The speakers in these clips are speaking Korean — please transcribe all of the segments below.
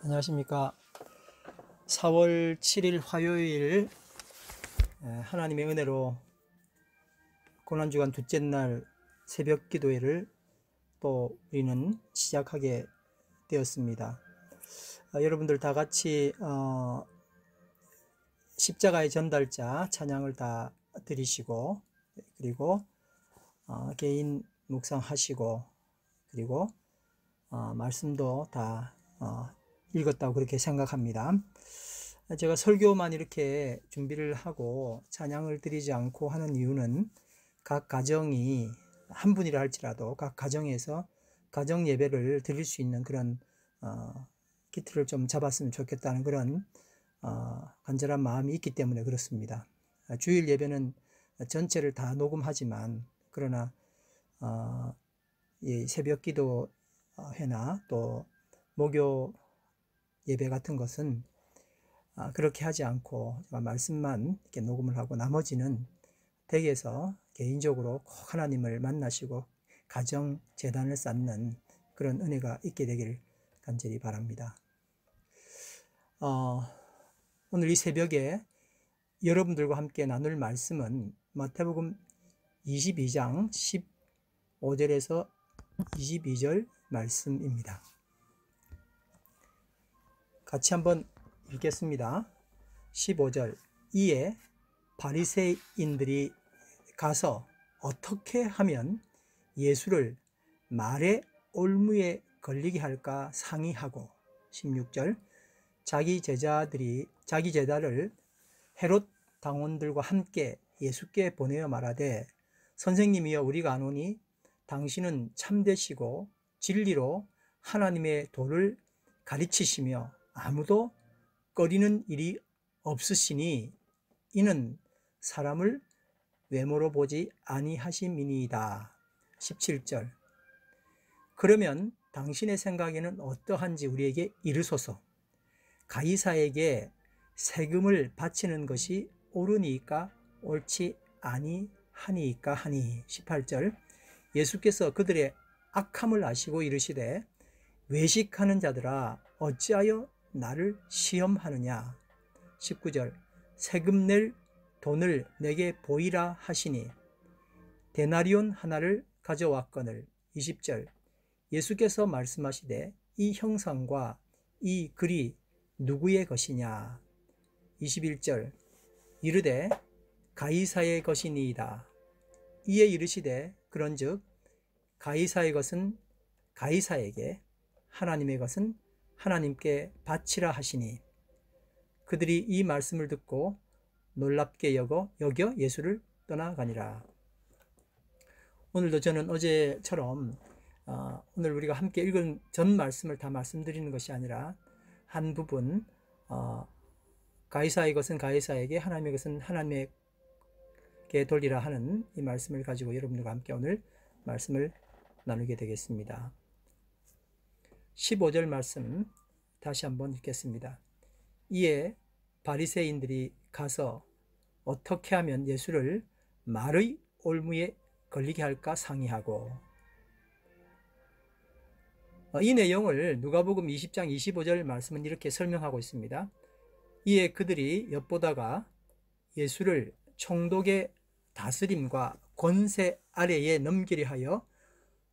안녕하십니까. 4월 7일 화요일 하나님의 은혜로 고난주간 둘째 날 새벽 기도회를 또 우리는 시작하게 되었습니다. 여러분들 다 같이 십자가의 전달자 찬양을 다 드리시고, 그리고 개인 묵상하시고, 그리고 말씀도 다 읽었다고 그렇게 생각합니다. 제가 설교만 이렇게 준비를 하고 찬양을 드리지 않고 하는 이유는 각 가정이 한 분이라 할지라도 각 가정에서 가정 예배를 드릴 수 있는 그런 기틀을 좀 잡았으면 좋겠다는 그런 간절한 마음이 있기 때문에 그렇습니다. 주일 예배는 전체를 다 녹음하지만, 그러나 이 새벽 기도회나 또 목요 예배 같은 것은 그렇게 하지 않고 말씀만 이렇게 녹음을 하고 나머지는 댁에서 개인적으로 꼭 하나님을 만나시고 가정 재단을 쌓는 그런 은혜가 있게 되길 간절히 바랍니다. 오늘 이 새벽에 여러분들과 함께 나눌 말씀은 마태복음 22장 15절에서 22절 말씀입니다. 같이 한번 읽겠습니다. 15절. 이에 바리새인들이 가서 어떻게 하면 예수를 말의 올무에 걸리게 할까 상의하고, 16절. 자기 제자를 헤롯 당원들과 함께 예수께 보내어 말하되, 선생님이여, 우리가 아노니 당신은 참되시고 진리로 하나님의 도를 가르치시며 아무도 꺼리는 일이 없으시니 이는 사람을 외모로 보지 아니하심이니이다. 17절. 그러면 당신의 생각에는 어떠한지 우리에게 이르소서. 가이사에게 세금을 바치는 것이 옳으니까 옳지 아니하니까 하니. 18절. 예수께서 그들의 악함을 아시고 이르시되, 외식하는 자들아 어찌하여 나를 시험하느냐. 19절. 세금 낼 돈을 내게 보이라 하시니 데나리온 하나를 가져왔거늘. 20절. 예수께서 말씀하시되, 이 형상과 이 글이 누구의 것이냐. 21절. 이르되 가이사의 것이니이다. 이에 이르시되, 그런즉 가이사의 것은 가이사에게, 하나님의 것은 하나님께 바치라 하시니, 그들이 이 말씀을 듣고 놀랍게 여겨 예수를 떠나가니라. 오늘도 저는 어제처럼 오늘 우리가 함께 읽은 전 말씀을 다 말씀드리는 것이 아니라 한 부분, 가이사의 것은 가이사에게, 하나님의 것은 하나님에게 돌리라 하는 이 말씀을 가지고 여러분들과 함께 오늘 말씀을 나누게 되겠습니다. 15절 말씀 다시 한번 읽겠습니다. 이에 바리새인들이 가서 어떻게 하면 예수를 말의 올무에 걸리게 할까 상의하고. 이 내용을 누가복음 20장 25절 말씀은 이렇게 설명하고 있습니다. 이에 그들이 엿보다가 예수를 총독의 다스림과 권세 아래에 넘기려 하여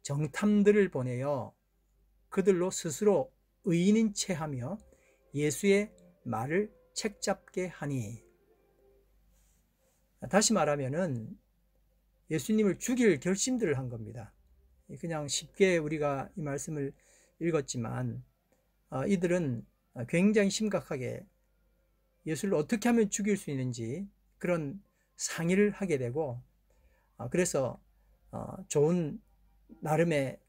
정탐들을 보내어 그들로 스스로 의인인 채 하며 예수의 말을 책잡게 하니. 다시 말하면은 예수님을 죽일 결심들을 한 겁니다. 그냥 쉽게 우리가 이 말씀을 읽었지만 이들은 굉장히 심각하게 예수를 어떻게 하면 죽일 수 있는지 그런 상의를 하게 되고, 그래서 좋은 나름의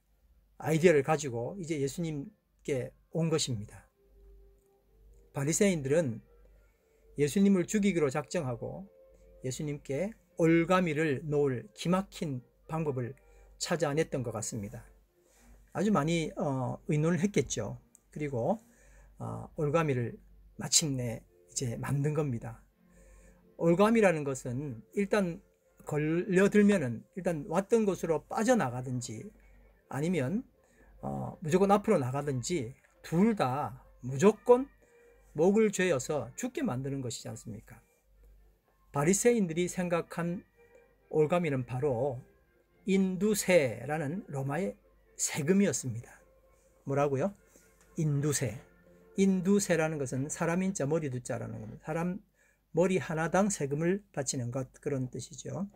아이디어를 가지고 이제 예수님께 온 것입니다. 바리새인들은 예수님을 죽이기로 작정하고 예수님께 올가미를 놓을 기막힌 방법을 찾아냈던 것 같습니다. 아주 많이 의논을 했겠죠. 그리고 올가미를 마침내 이제 만든 겁니다. 올가미라는 것은 일단 걸려들면은 일단 왔던 곳으로 빠져나가든지 아니면 무조건 앞으로 나가든지 둘 다 무조건 목을 죄어서 죽게 만드는 것이지 않습니까? 바리새인들이 생각한 올가미는 바로 인두세라는 로마의 세금이었습니다. 뭐라고요? 인두세. 인두세라는 것은 사람 인자 머리 두자라는 겁니다. 사람 머리 하나당 세금을 바치는 것, 그런 뜻이죠.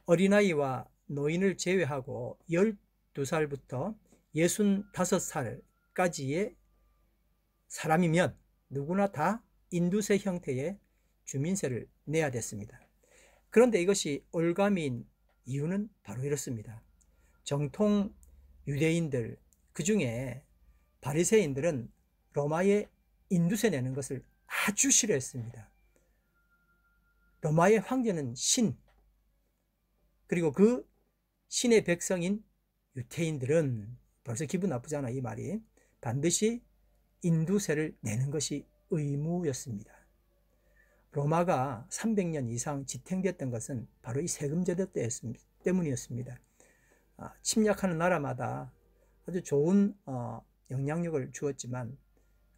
어린아이와 노인을 제외하고 12살부터 65살까지의 사람이면 누구나 다 인두세 형태의 주민세를 내야 됐습니다. 그런데 이것이 올가미인 이유는 바로 이렇습니다. 정통 유대인들, 그 중에 바리새인들은 로마의 인두세 내는 것을 아주 싫어했습니다. 로마의 황제는 신, 그리고 그 신의 백성인 유태인들은, 벌써 기분 나쁘잖아 이 말이, 반드시 인두세를 내는 것이 의무였습니다. 로마가 300년 이상 지탱됐던 것은 바로 이 세금제도 때문이었습니다. 침략하는 나라마다 아주 좋은 영향력을 주었지만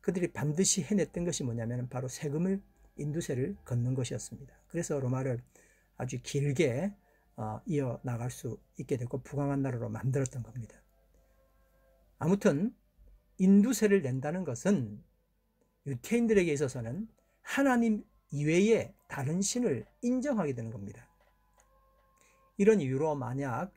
그들이 반드시 해냈던 것이 뭐냐면 바로 세금을, 인두세를 걷는 것이었습니다. 그래서 로마를 아주 길게 이어나갈 수 있게 되고 부강한 나라로 만들었던 겁니다. 아무튼 인두세를 낸다는 것은 유태인들에게 있어서는 하나님 이외의 다른 신을 인정하게 되는 겁니다. 이런 이유로 만약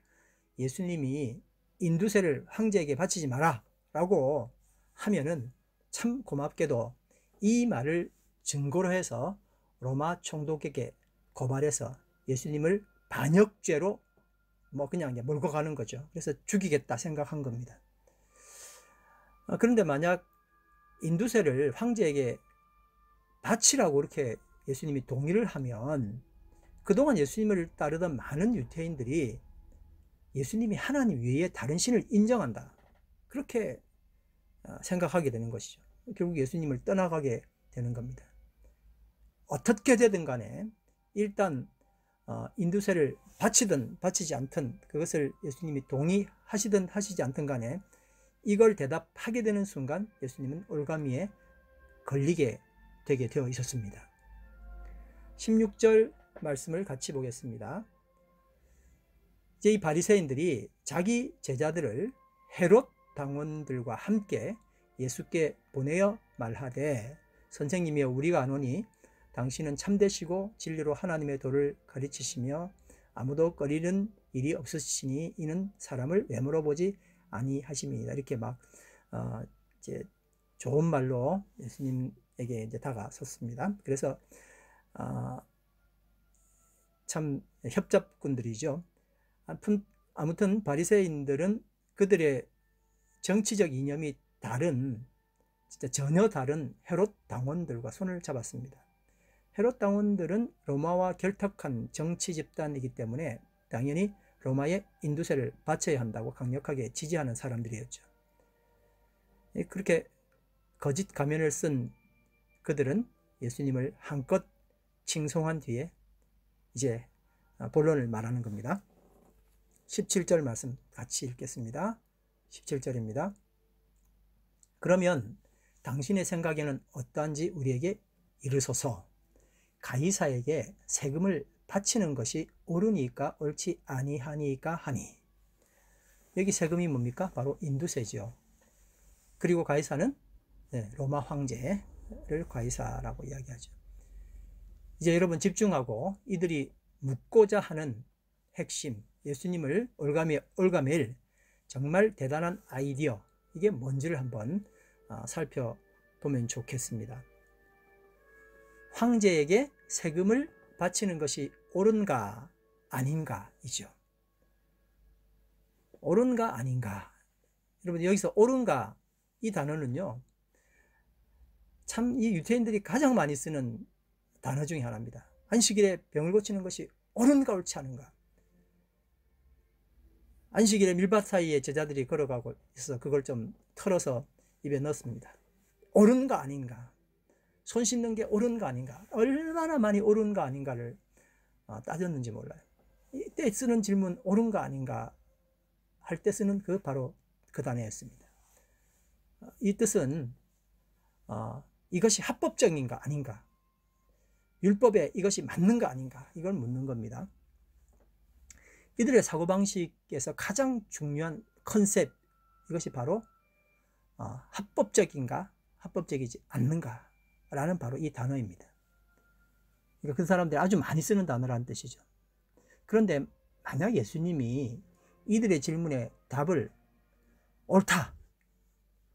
예수님이 인두세를 황제에게 바치지 마라 라고 하면은 참 고맙게도 이 말을 증거로 해서 로마 총독에게 고발해서 예수님을 반역죄로 그냥 몰고 가는 거죠. 그래서 죽이겠다 생각한 겁니다. 그런데 만약 인두세를 황제에게 바치라고 이렇게 예수님이 동의를 하면 그동안 예수님을 따르던 많은 유태인들이 예수님이 하나님 외에 다른 신을 인정한다, 그렇게 생각하게 되는 것이죠. 결국 예수님을 떠나가게 되는 겁니다. 어떻게 되든 간에 일단 인두세를 바치든 바치지 않든, 그것을 예수님이 동의하시든 하시지 않든 간에 이걸 대답하게 되는 순간 예수님은 올가미에 걸리게 되게 되어 있었습니다. 16절 말씀을 같이 보겠습니다. 이제 이 바리새인들이 자기 제자들을 헤롯 당원들과 함께 예수께 보내어 말하되, 선생님이여 우리가 아노니 당신은 참되시고 진리로 하나님의 도를 가르치시며 아무도 꺼리는 일이 없으시니 이는 사람을 외모로 보지 아니하심이니이다. 이렇게 이제 좋은 말로 예수님에게 이제 다가섰습니다. 그래서 참 협잡꾼들이죠. 아무튼 바리새인들은 그들의 정치적 이념이 다른, 진짜 전혀 다른 헤롯 당원들과 손을 잡았습니다. 헤롯 당원들은 로마와 결탁한 정치 집단이기 때문에 당연히 로마의 인두세를 바쳐야 한다고 강력하게 지지하는 사람들이었죠. 그렇게 거짓 가면을 쓴 그들은 예수님을 한껏 칭송한 뒤에 이제 본론을 말하는 겁니다. 17절 말씀 같이 읽겠습니다. 17절입니다. 그러면 당신의 생각에는 어떠한지 우리에게 이르소서. 가이사에게 세금을 바치는 것이 옳으니까 옳지 아니하니까 하니. 여기 세금이 뭡니까? 바로 인두세죠. 그리고 가이사는 로마 황제를 가이사라고 이야기하죠. 이제 여러분 집중하고 이들이 묻고자 하는 핵심, 예수님을 올가매일 정말 대단한 아이디어, 이게 뭔지를 한번 살펴보면 좋겠습니다. 황제에게 세금을 바치는 것이 옳은가 아닌가이죠. 옳은가 아닌가. 여러분 여기서 옳은가, 이 단어는요 참 이 유태인들이 가장 많이 쓰는 단어 중에 하나입니다. 안식일에 병을 고치는 것이 옳은가 옳지 않은가. 안식일에 밀밭 사이에 제자들이 걸어가고 있어서 그걸 좀 털어서 입에 넣습니다. 옳은가 아닌가, 손 씻는 게 옳은가 아닌가, 얼마나 많이 옳은가 아닌가를 따졌는지 몰라요. 이때 쓰는 질문 옳은가 아닌가 할 때 쓰는 바로 그 단어였습니다. 이 뜻은 이것이 합법적인가 아닌가, 율법에 이것이 맞는가 아닌가, 이걸 묻는 겁니다. 이들의 사고방식에서 가장 중요한 컨셉, 이것이 바로 합법적인가 합법적이지 않는가 라는 바로 이 단어입니다. 그러니까 그 사람들이 아주 많이 쓰는 단어라는 뜻이죠. 그런데 만약 예수님이 이들의 질문에 답을 옳다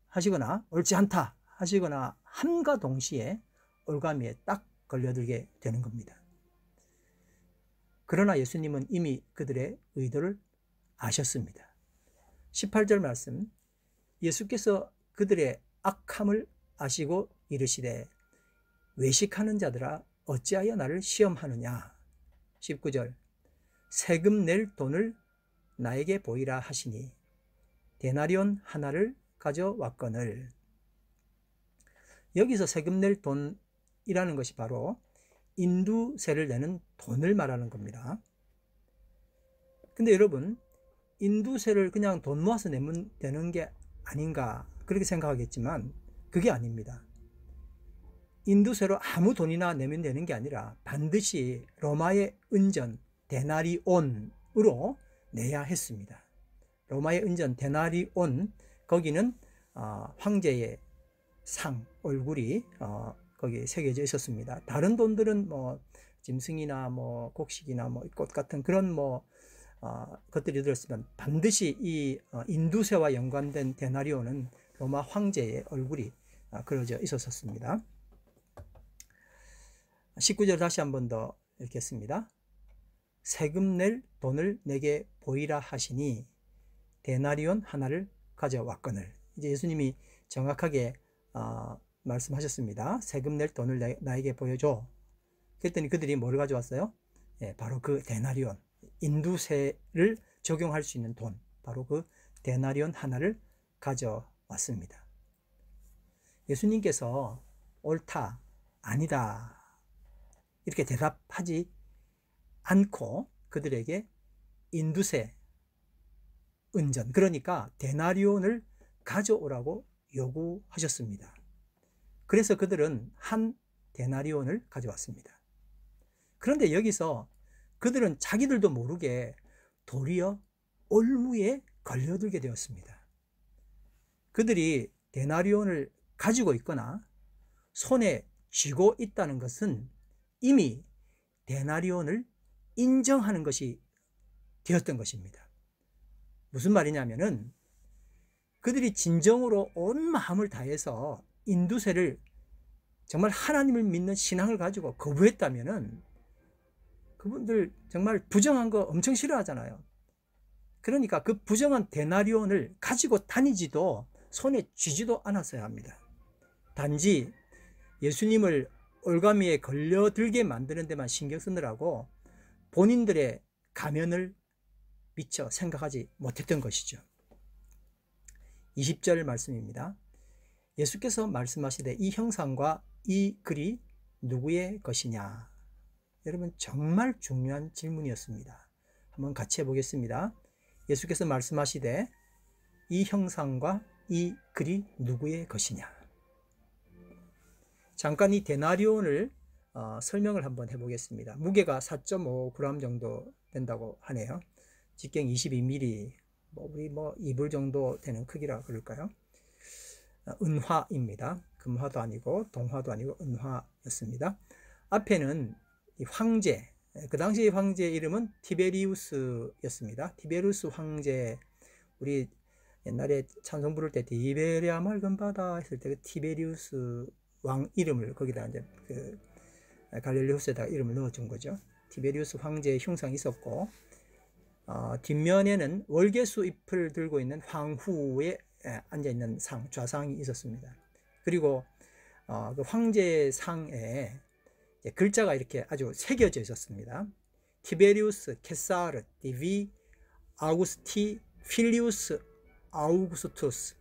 하시거나 옳지 않다 하시거나 함과 동시에 올가미에 딱 걸려들게 되는 겁니다. 그러나 예수님은 이미 그들의 의도를 아셨습니다. 18절 말씀, 예수께서 그들의 악함을 아시고 이르시되 외식하는 자들아 어찌하여 나를 시험하느냐. 19절, 세금 낼 돈을 나에게 보이라 하시니 데나리온 하나를 가져왔거늘. 여기서 세금 낼 돈이라는 것이 바로 인두세를 내는 돈을 말하는 겁니다. 근데 여러분, 인두세를 그냥 돈 모아서 내면 되는 게 아닌가 그렇게 생각하겠지만 그게 아닙니다. 인두세로 아무 돈이나 내면 되는 게 아니라 반드시 로마의 은전 데나리온으로 내야 했습니다. 로마의 은전 데나리온, 거기는 황제의 상, 얼굴이 거기에 새겨져 있었습니다. 다른 돈들은 뭐 짐승이나 뭐 곡식이나 뭐 꽃 같은 그런 것들이 들었으면 반드시 이 인두세와 연관된 데나리온은 로마 황제의 얼굴이 그려져 있었습니다. 19절 다시 한 번 더 읽겠습니다. 세금 낼 돈을 내게 보이라 하시니 데나리온 하나를 가져왔거늘. 이제 예수님이 정확하게 말씀하셨습니다. 세금 낼 돈을 나에게 보여줘. 그랬더니 그들이 뭐를 가져왔어요? 바로 그 데나리온, 인두세를 적용할 수 있는 돈, 바로 그 데나리온 하나를 가져왔습니다. 예수님께서 옳다, 아니다 이렇게 대답하지 않고 그들에게 인두세, 은전, 그러니까 데나리온을 가져오라고 요구하셨습니다. 그래서 그들은 한 데나리온을 가져왔습니다. 그런데 여기서 그들은 자기들도 모르게 도리어 올무에 걸려들게 되었습니다. 그들이 데나리온을 가지고 있거나 손에 쥐고 있다는 것은 이미 데나리온을 인정하는 것이 되었던 것입니다. 무슨 말이냐면은 그들이 진정으로 온 마음을 다해서 인두세를 정말 하나님을 믿는 신앙을 가지고 거부했다면은 그분들 정말 부정한 거 엄청 싫어하잖아요. 그러니까 그 부정한 데나리온을 가지고 다니지도 손에 쥐지도 않았어야 합니다. 단지 예수님을 올가미에 걸려들게 만드는 데만 신경 쓰느라고 본인들의 가면을 미처 생각하지 못했던 것이죠. 20절 말씀입니다. 예수께서 말씀하시되 이 형상과 이 글이 누구의 것이냐. 여러분, 정말 중요한 질문이었습니다. 한번 같이 해보겠습니다. 예수께서 말씀하시되 이 형상과 이 글이 누구의 것이냐. 잠깐 이 데나리온을 설명을 한번 해보겠습니다. 무게가 4.5g 정도 된다고 하네요. 직경 22mm, 우리 이불 정도 되는 크기라 그럴까요? 은화입니다. 금화도 아니고 동화도 아니고 은화였습니다. 앞에는 이 황제, 그 당시 황제의 이름은 티베리우스였습니다. 티베리우스 황제, 우리 옛날에 찬송 부를 때 티베리아 맑은 바다 했을 때 그 티베리우스 왕 이름을 거기다 이제 그 갈릴리우스에다가 이름을 넣어준 거죠. 티베리우스 황제의 흉상이 있었고, 뒷면에는 월계수 잎을 들고 있는 황후에 앉아있는 상, 좌상이 있었습니다. 그리고 그 황제의 상에 글자가 이렇게 아주 새겨져 있었습니다. 티베리우스 케사르 디비 아우구스티 필리우스 아우구스투스.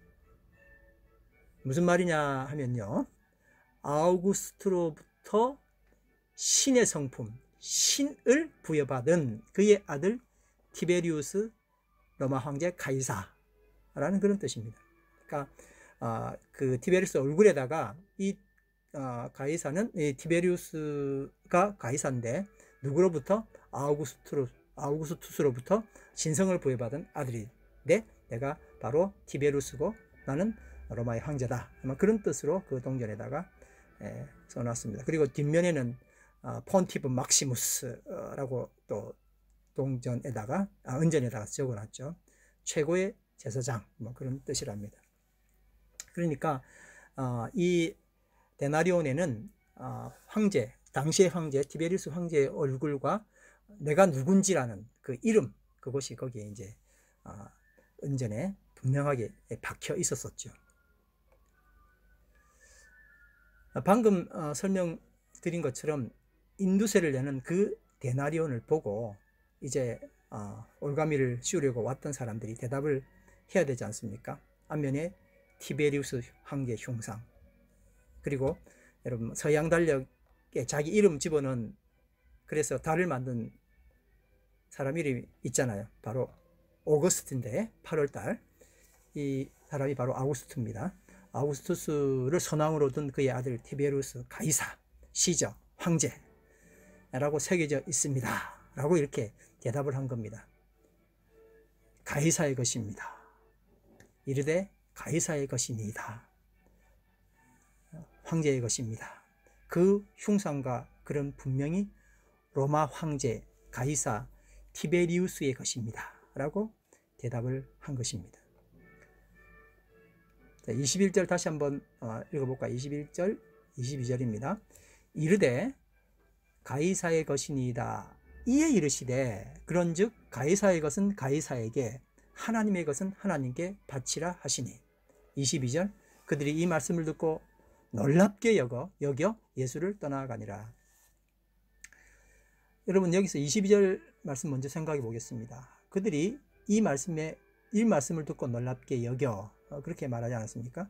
무슨 말이냐 하면요, 아우구스트로부터 신의 성품, 신을 부여받은 그의 아들 티베리우스 로마 황제 가이사라는 그런 뜻입니다. 그러니까 그 티베리우스 얼굴에다가 이 가이사는 이 티베리우스가 가이사인데 누구로부터 아우구스투스로부터 신성을 부여받은 아들인데 내가 바로 티베리우스고 나는 로마의 황제다. 아마 그런 뜻으로 그 동전에다가 써놨습니다. 그리고 뒷면에는 폰티브 막시무스라고 또 동전에다가 은전에다가 적어놨죠. 최고의 제사장 뭐 그런 뜻이랍니다. 그러니까 이 데나리온에는 황제, 당시의 황제 티베리우스 황제의 얼굴과 내가 누군지라는 그 이름, 그것이 거기에 이제 은전에 분명하게 박혀 있었었죠. 방금 설명드린 것처럼 인두세를 내는 그 데나리온을 보고 이제 올가미를 씌우려고 왔던 사람들이 대답을 해야 되지 않습니까? 앞면에 티베리우스 황제 흉상, 그리고 여러분 서양 달력에 자기 이름 집어넣은, 그래서 달을 만든 사람 이름이 있잖아요. 바로 오거스트인데 8월달 이 사람이 바로 아우구스투입니다. 아우구스투스를 선왕으로 둔 그의 아들 티베리우스 가이사 시저 황제라고 새겨져 있습니다 라고 이렇게 대답을 한 겁니다. 가이사의 것입니다. 이르되 가이사의 것이니이다. 황제의 것입니다. 그 흉상과 글은 분명히 로마 황제 가이사 티베리우스의 것입니다 라고 대답을 한 것입니다. 21절 다시 한번 읽어볼까요? 21절 22절입니다. 이르되 가이사의 것이니이다. 이에 이르시되 그런즉 가이사의 것은 가이사에게 하나님의 것은 하나님께 바치라 하시니. 22절 그들이 이 말씀을 듣고 놀랍게 여겨 예수를 떠나가니라. 여러분 여기서 22절 말씀 먼저 생각해 보겠습니다. 그들이 이 말씀을 듣고 놀랍게 여겨, 그렇게 말하지 않았습니까?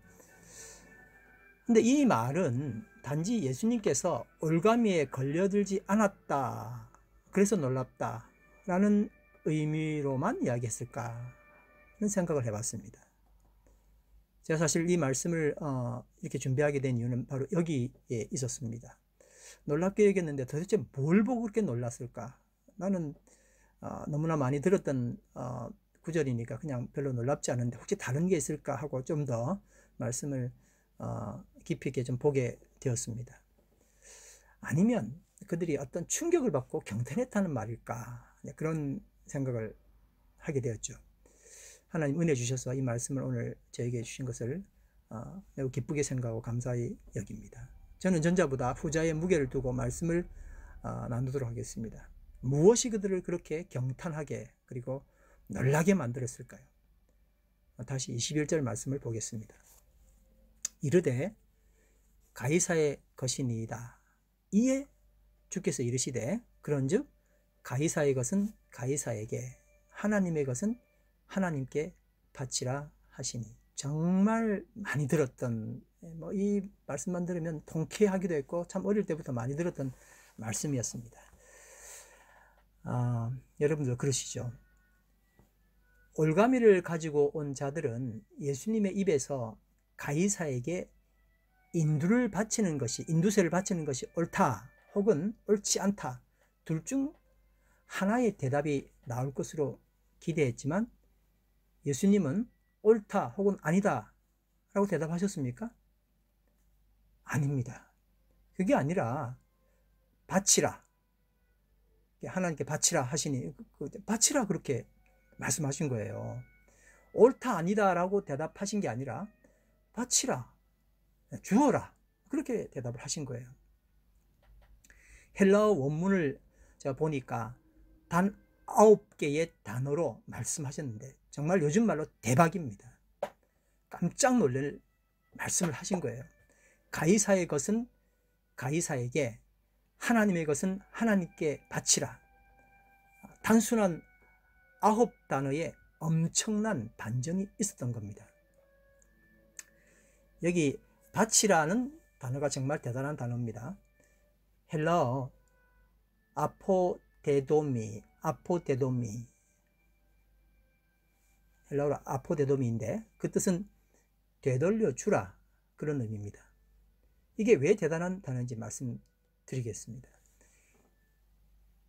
근데 이 말은 단지 예수님께서 올가미에 걸려들지 않았다, 그래서 놀랍다 라는 의미로만 이야기했을까 하는 생각을 해봤습니다. 제가 사실 이 말씀을 이렇게 준비하게 된 이유는 바로 여기에 있었습니다. 놀랍게 여겼는데 도대체 뭘 보고 그렇게 놀랐을까? 나는 너무나 많이 들었던 구절이니까 그냥 별로 놀랍지 않은데 혹시 다른 게 있을까 하고 좀 더 말씀을 깊이 있게 좀 보게 되었습니다. 아니면 그들이 어떤 충격을 받고 경탄했다는 말일까? 그런 생각을 하게 되었죠. 하나님 은혜 주셔서 이 말씀을 오늘 저에게 주신 것을 매우 기쁘게 생각하고 감사히 여깁니다. 저는 전자보다 후자의 무게를 두고 말씀을 나누도록 하겠습니다. 무엇이 그들을 그렇게 경탄하게 그리고 놀라게 만들었을까요? 다시 21절 말씀을 보겠습니다. 이르되 가이사의 것이니이다. 이에 주께서 이르시되 그런즉 가이사의 것은 가이사에게 하나님의 것은 하나님께 바치라 하시니. 정말 많이 들었던, 이 말씀만 들으면 통쾌하기도 했고 참 어릴 때부터 많이 들었던 말씀이었습니다. 여러분들 그러시죠? 올가미를 가지고 온 자들은 예수님의 입에서 가이사에게 인두세를 바치는 것이 옳다 혹은 옳지 않다, 둘 중 하나의 대답이 나올 것으로 기대했지만 예수님은 옳다 혹은 아니다 라고 대답하셨습니까? 아닙니다. 그게 아니라 바치라, 하나님께 바치라 하시니 바치라 그렇게 말씀하신 거예요. 옳다 아니다 라고 대답하신 게 아니라 바치라, 주어라, 그렇게 대답을 하신 거예요. 헬라어 원문을 제가 보니까 단 9개의 단어로 말씀하셨는데 정말 요즘 말로 대박입니다. 깜짝 놀랄 말씀을 하신 거예요. 가이사의 것은 가이사에게, 하나님의 것은 하나님께 바치라. 단순한 9단어에 엄청난 반전이 있었던 겁니다. 여기 바치라는 단어가 정말 대단한 단어입니다. 헬라어 아포데도미, 헬라어로 아포데도미인데 그 뜻은 되돌려 주라, 그런 의미입니다. 이게 왜 대단한 단어인지 말씀드리겠습니다.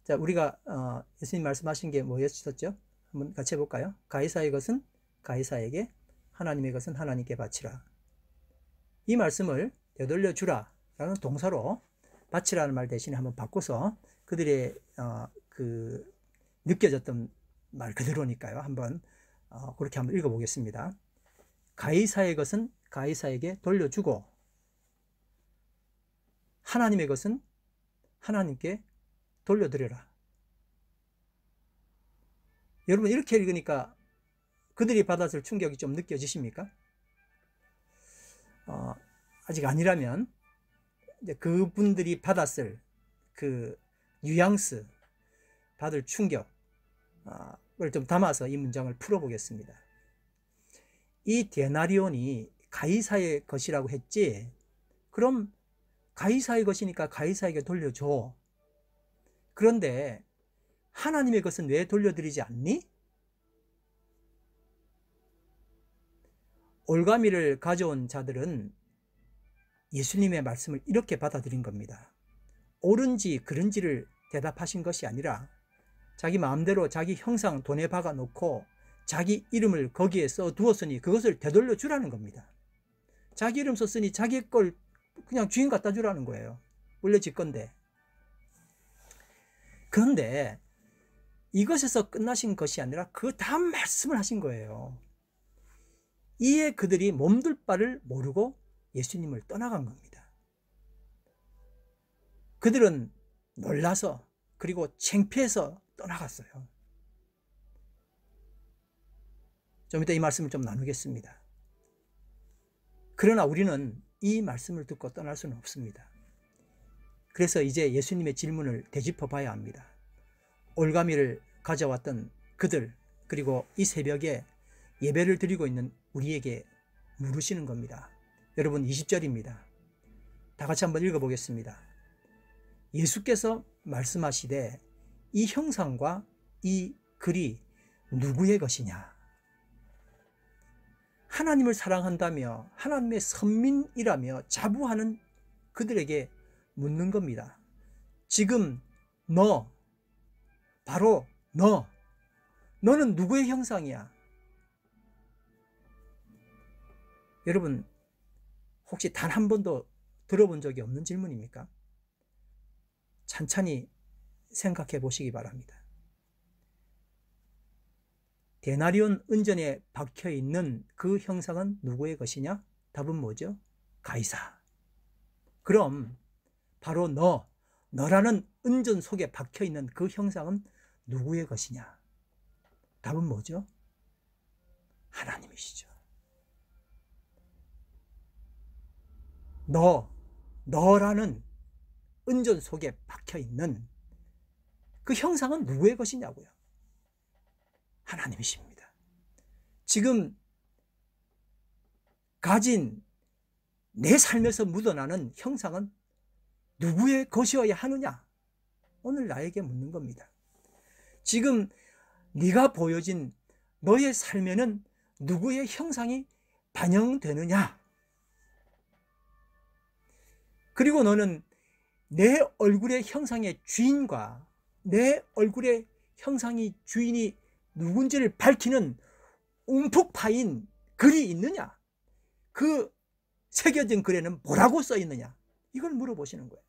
자, 우리가 예수님 말씀하신 게 뭐였었죠? 한번 같이 해볼까요? 가이사의 것은 가이사에게, 하나님의 것은 하나님께 바치라. 이 말씀을 되돌려 주라 라는 동사로 바치라는 말 대신에 한번 바꿔서 그들의 느껴졌던 말 그대로니까요. 한번 그렇게 한번 읽어보겠습니다. 가이사의 것은 가이사에게 돌려주고 하나님의 것은 하나님께 돌려드려라. 여러분, 이렇게 읽으니까 그들이 받았을 충격이 좀 느껴지십니까? 아직 아니라면 이제 그분들이 받았을 그 뉘앙스, 받을 충격을 좀 담아서 이 문장을 풀어보겠습니다. 이 데나리온이 가이사의 것이라고 했지, 그럼 가이사의 것이니까 가이사에게 돌려줘. 그런데 하나님의 것은 왜 돌려드리지 않니? 올가미를 가져온 자들은 예수님의 말씀을 이렇게 받아들인 겁니다. 옳은지 그른지를 대답하신 것이 아니라 자기 마음대로 자기 형상 돈에 박아 놓고 자기 이름을 거기에 써 두었으니 그것을 되돌려 주라는 겁니다. 자기 이름 썼으니 자기 걸 그냥 주인 갖다 주라는 거예요. 원래 지 건데. 그런데 이것에서 끝나신 것이 아니라 그 다음 말씀을 하신 거예요. 이에 그들이 몸둘 바를 모르고 예수님을 떠나간 겁니다. 그들은 놀라서 그리고 창피해서 떠나갔어요. 좀 이따 이 말씀을 좀 나누겠습니다. 그러나 우리는 이 말씀을 듣고 떠날 수는 없습니다. 그래서 이제 예수님의 질문을 되짚어 봐야 합니다. 올가미를 가져왔던 그들, 그리고 이 새벽에 예배를 드리고 있는 우리에게 물으시는 겁니다. 여러분, 20절입니다. 다 같이 한번 읽어보겠습니다. 예수께서 말씀하시되 이 형상과 이 글이 누구의 것이냐? 하나님을 사랑한다며 하나님의 선민이라며 자부하는 그들에게 묻는 겁니다. 지금 너, 바로 너는 누구의 형상이야? 여러분, 혹시 단 한 번도 들어본 적이 없는 질문입니까? 찬찬히 생각해 보시기 바랍니다. 데나리온 은전에 박혀 있는 그 형상은 누구의 것이냐? 답은 뭐죠? 가이사. 그럼 바로 너라는 은전 속에 박혀 있는 그 형상은 누구의 것이냐? 답은 뭐죠? 하나님이시죠. 너라는 은전 속에 박혀 있는 그 형상은 누구의 것이냐고요? 하나님이십니다. 지금 가진 내 삶에서 묻어나는 형상은 누구의 것이어야 하느냐? 오늘 나에게 묻는 겁니다. 지금 네가 보여진 너의 삶에는 누구의 형상이 반영되느냐? 그리고 너는 내 얼굴의 형상의 주인과 내 얼굴의 형상이 주인이 누군지를 밝히는 움푹 파인 글이 있느냐? 그 새겨진 글에는 뭐라고 써 있느냐? 이걸 물어보시는 거예요.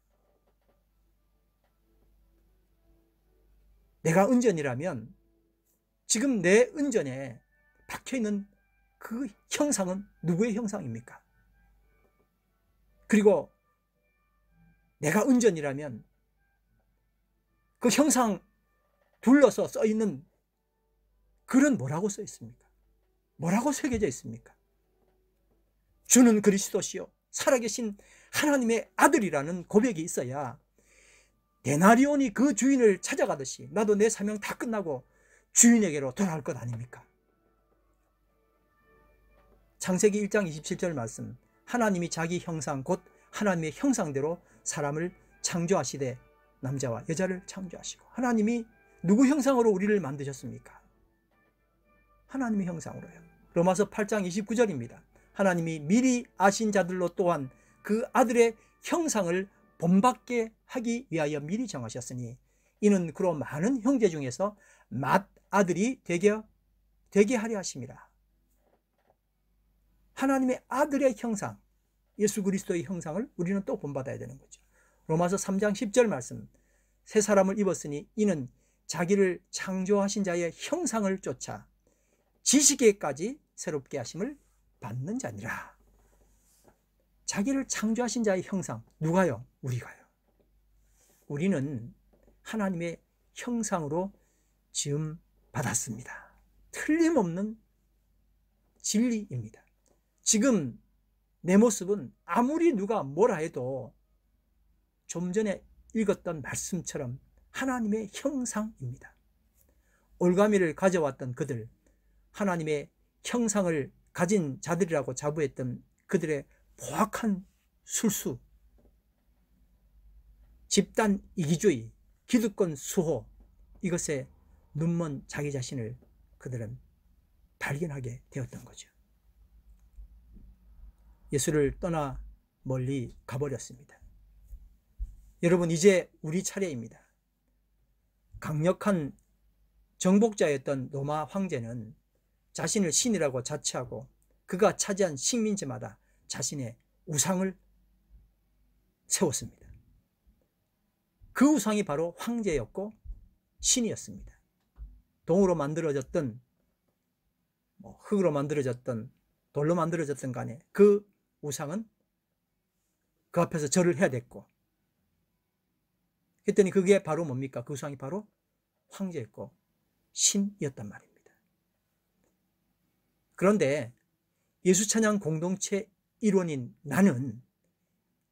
내가 은전이라면 지금 내 은전에 박혀있는 그 형상은 누구의 형상입니까? 그리고 내가 은전이라면 그 형상 둘러서 써있는 글은 뭐라고 써 있습니까? 뭐라고 새겨져 있습니까? 주는 그리스도시요 살아계신 하나님의 아들이라는 고백이 있어야 데나리온이 그 주인을 찾아가듯이 나도 내 사명 다 끝나고 주인에게로 돌아올 것 아닙니까? 창세기 1장 27절 말씀, 하나님이 자기 형상 곧 하나님의 형상대로 사람을 창조하시되 남자와 여자를 창조하시고, 하나님이 누구 형상으로 우리를 만드셨습니까? 하나님의 형상으로요. 로마서 8장 29절입니다. 하나님이 미리 아신 자들로 또한 그 아들의 형상을 본받게 하기 위하여 미리 정하셨으니 이는 그로 많은 형제 중에서 맏아들이 되게 하려 하심이라. 하나님의 아들의 형상, 예수 그리스도의 형상을 우리는 또 본받아야 되는 거죠. 로마서 3장 10절 말씀, 새 사람을 입었으니 이는 자기를 창조하신 자의 형상을 쫓아 지식에까지 새롭게 하심을 받는 자니라. 자기를 창조하신 자의 형상, 누가요? 우리가요. 우리는 하나님의 형상으로 지음 받았습니다. 틀림없는 진리입니다. 지금 내 모습은 아무리 누가 뭐라 해도 좀 전에 읽었던 말씀처럼 하나님의 형상입니다. 올가미를 가져왔던 그들, 하나님의 형상을 가진 자들이라고 자부했던 그들의 포악한 술수, 집단 이기주의, 기득권 수호, 이것에 눈먼 자기 자신을 그들은 발견하게 되었던 거죠. 예수를 떠나 멀리 가버렸습니다. 여러분, 이제 우리 차례입니다. 강력한 정복자였던 로마 황제는 자신을 신이라고 자처하고 그가 차지한 식민지마다 자신의 우상을 세웠습니다. 그 우상이 바로 황제였고 신이었습니다. 동으로 만들어졌던 흙으로 만들어졌던 돌로 만들어졌던 간에 그 우상은 그 앞에서 절을 해야 됐고, 그랬더니 그게 바로 뭡니까? 그 우상이 바로 황제였고 신이었단 말입니다. 그런데 예수 찬양 공동체 일원인 나는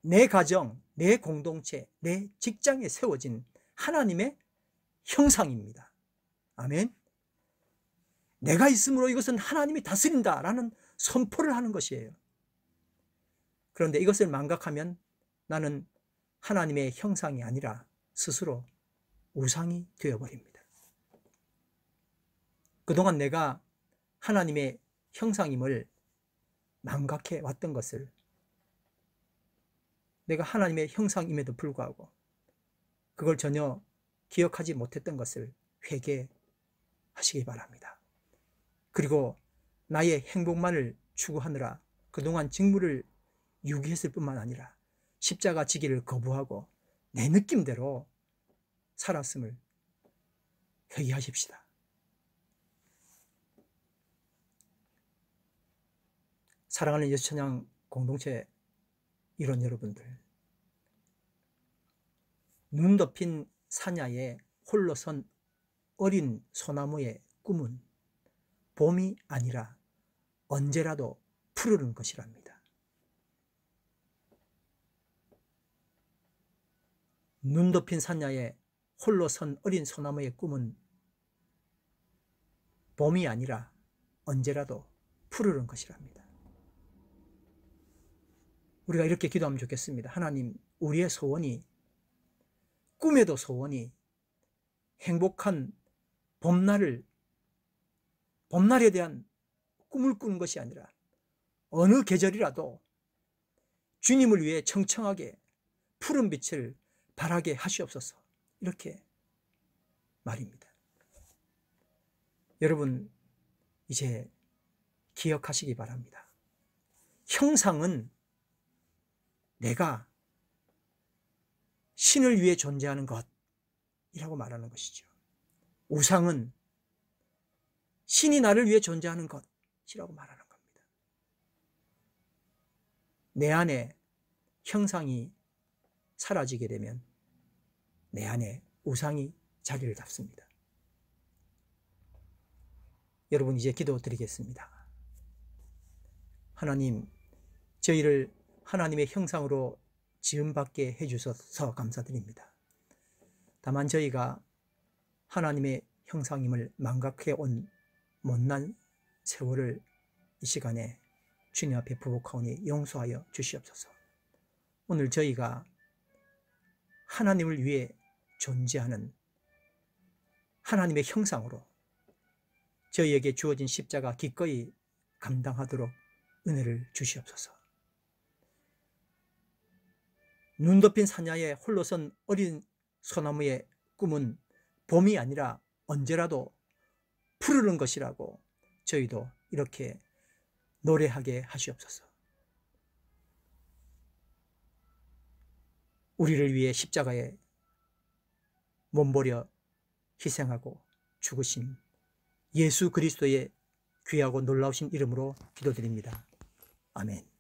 내 가정, 내 공동체, 내 직장에 세워진 하나님의 형상입니다. 아멘. 내가 있으므로 이것은 하나님이 다스린다라는 선포를 하는 것이에요. 그런데 이것을 망각하면 나는 하나님의 형상이 아니라 스스로 우상이 되어버립니다. 그동안 내가 하나님의 형상임을 망각해 왔던 것을, 내가 하나님의 형상임에도 불구하고 그걸 전혀 기억하지 못했던 것을 회개하시기 바랍니다. 그리고 나의 행복만을 추구하느라 그동안 직무를 유기했을 뿐만 아니라 십자가 지기를 거부하고 내 느낌대로 살았음을 회개하십시다. 사랑하는 예수 찬양 공동체 일원 여러분들, 눈 덮인 산야에 홀로 선 어린 소나무의 꿈은 봄이 아니라 언제라도 푸르른 것이랍니다. 눈 덮인 산야에 홀로 선 어린 소나무의 꿈은 봄이 아니라 언제라도 푸르른 것이랍니다. 우리가 이렇게 기도하면 좋겠습니다. 하나님, 우리의 소원이, 꿈에도 소원이 행복한 봄날에 대한 꿈을 꾸는 것이 아니라 어느 계절이라도 주님을 위해 청청하게 푸른 빛을 발하게 하시옵소서, 이렇게 말입니다. 여러분, 이제 기억하시기 바랍니다. 형상은 내가 신을 위해 존재하는 것이라고 말하는 것이죠. 우상은 신이 나를 위해 존재하는 것이라고 말하는 겁니다. 내 안에 형상이 사라지게 되면 내 안에 우상이 자리를 잡습니다. 여러분, 이제 기도드리겠습니다. 하나님, 저희를 하나님의 형상으로 지음받게 해주셔서 감사드립니다. 다만 저희가 하나님의 형상임을 망각해 온 못난 세월을 이 시간에 주님 앞에 부복하오니 용서하여 주시옵소서. 오늘 저희가 하나님을 위해 존재하는 하나님의 형상으로 저희에게 주어진 십자가 기꺼이 감당하도록 은혜를 주시옵소서. 눈 덮인 산야에 홀로 선 어린 소나무의 꿈은 봄이 아니라 언제라도 푸르른 것이라고 저희도 이렇게 노래하게 하시옵소서. 우리를 위해 십자가에 몸버려 희생하고 죽으신 예수 그리스도의 귀하고 놀라우신 이름으로 기도드립니다. 아멘.